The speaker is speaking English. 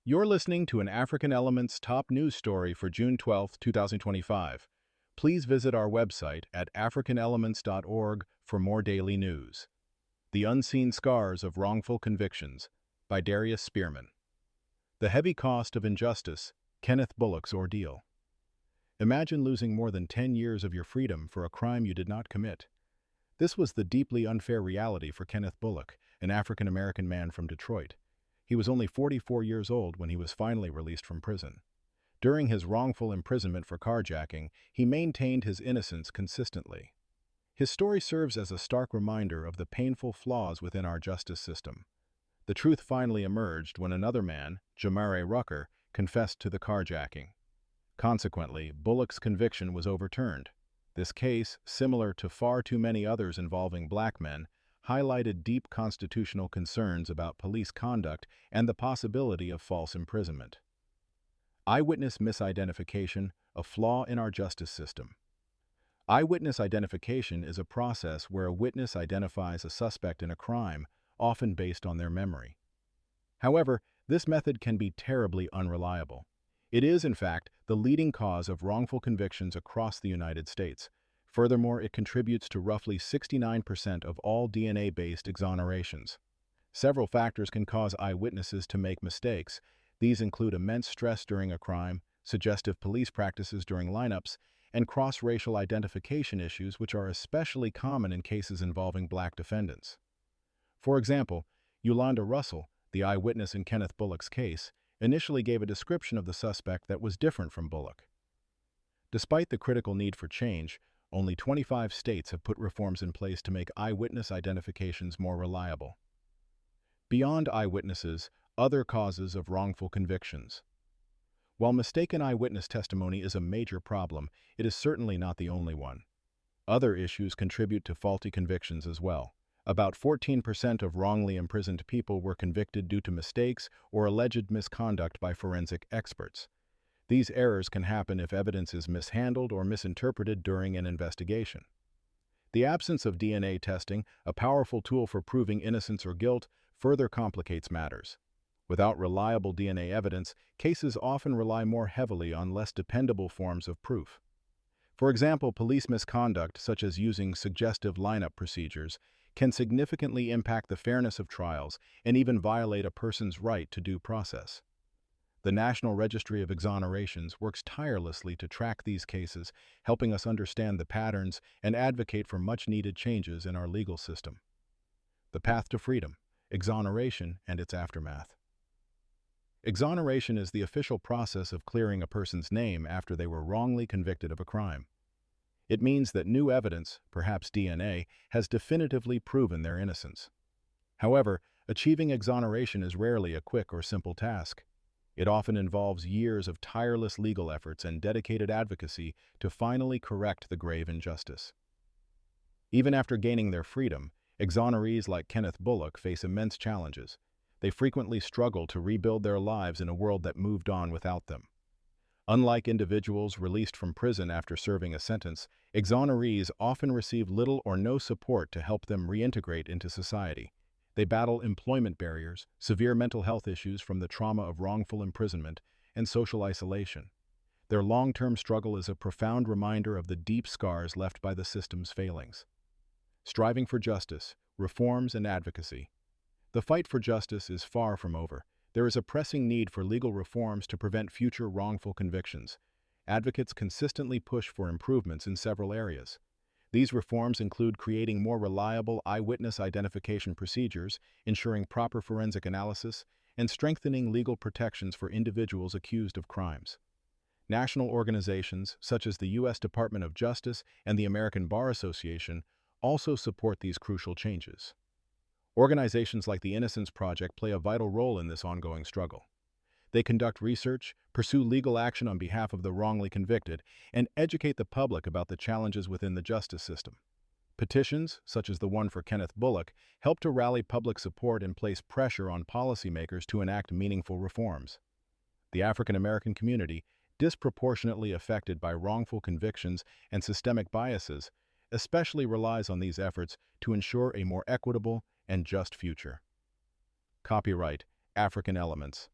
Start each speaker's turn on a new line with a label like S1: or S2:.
S1: You're listening to an African Elements top news story for June 12, 2025. Please visit our website at africanelements.org for more daily news. The Unseen Scars of Wrongful Convictions by Darius Spearman. The Heavy Cost of Injustice, Kenneth Bullock's Ordeal. Imagine losing more than 10 years of your freedom for a crime you did not commit. This was the deeply unfair reality for Kenneth Bullock, an African-American man from Detroit. He was only 44 years old when he was finally released from prison. During his wrongful imprisonment for carjacking, he maintained his innocence consistently. His story serves as a stark reminder of the painful flaws within our justice system. The truth finally emerged when another man, Jamare Rucker, confessed to the carjacking. Consequently, Bullock's conviction was overturned. This case, similar to far too many others involving black men, highlighted deep constitutional concerns about police conduct and the possibility of false imprisonment. Eyewitness misidentification, a flaw in our justice system. Eyewitness identification is a process where a witness identifies a suspect in a crime, often based on their memory. However, this method can be terribly unreliable. It is, in fact, the leading cause of wrongful convictions across the United States. Furthermore, it contributes to roughly 69% of all DNA-based exonerations. Several factors can cause eyewitnesses to make mistakes. These include immense stress during a crime, suggestive police practices during lineups, and cross-racial identification issues, which are especially common in cases involving black defendants. For example, Yolanda Russell, the eyewitness in Kenneth Bullock's case, initially gave a description of the suspect that was different from Bullock. Despite the critical need for change, only 25 states have put reforms in place to make eyewitness identifications more reliable. Beyond eyewitnesses, other causes of wrongful convictions. While mistaken eyewitness testimony is a major problem, it is certainly not the only one. Other issues contribute to faulty convictions as well. About 14% of wrongly imprisoned people were convicted due to mistakes or alleged misconduct by forensic experts. These errors can happen if evidence is mishandled or misinterpreted during an investigation. The absence of DNA testing, a powerful tool for proving innocence or guilt, further complicates matters. Without reliable DNA evidence, cases often rely more heavily on less dependable forms of proof. For example, police misconduct, such as using suggestive lineup procedures, can significantly impact the fairness of trials and even violate a person's right to due process. The National Registry of Exonerations works tirelessly to track these cases, helping us understand the patterns and advocate for much-needed changes in our legal system. The path to freedom, exoneration, and its aftermath. Exoneration is the official process of clearing a person's name after they were wrongly convicted of a crime. It means that new evidence, perhaps DNA, has definitively proven their innocence. However, achieving exoneration is rarely a quick or simple task. It often involves years of tireless legal efforts and dedicated advocacy to finally correct the grave injustice. Even after gaining their freedom, exonerees like Kenneth Bullock face immense challenges. They frequently struggle to rebuild their lives in a world that moved on without them. Unlike individuals released from prison after serving a sentence, exonerees often receive little or no support to help them reintegrate into society. They battle employment barriers, severe mental health issues from the trauma of wrongful imprisonment, and social isolation. Their long-term struggle is a profound reminder of the deep scars left by the system's failings. Striving for justice, reforms, and advocacy. The fight for justice is far from over. There is a pressing need for legal reforms to prevent future wrongful convictions. Advocates consistently push for improvements in several areas. These reforms include creating more reliable eyewitness identification procedures, ensuring proper forensic analysis, and strengthening legal protections for individuals accused of crimes. National organizations, such as the U.S. Department of Justice and the American Bar Association, also support these crucial changes. Organizations like the Innocence Project play a vital role in this ongoing struggle. They conduct research, pursue legal action on behalf of the wrongly convicted, and educate the public about the challenges within the justice system. Petitions, such as the one for Kenneth Bullock, help to rally public support and place pressure on policymakers to enact meaningful reforms. The African American community, disproportionately affected by wrongful convictions and systemic biases, especially relies on these efforts to ensure a more equitable and just future. Copyright African Elements.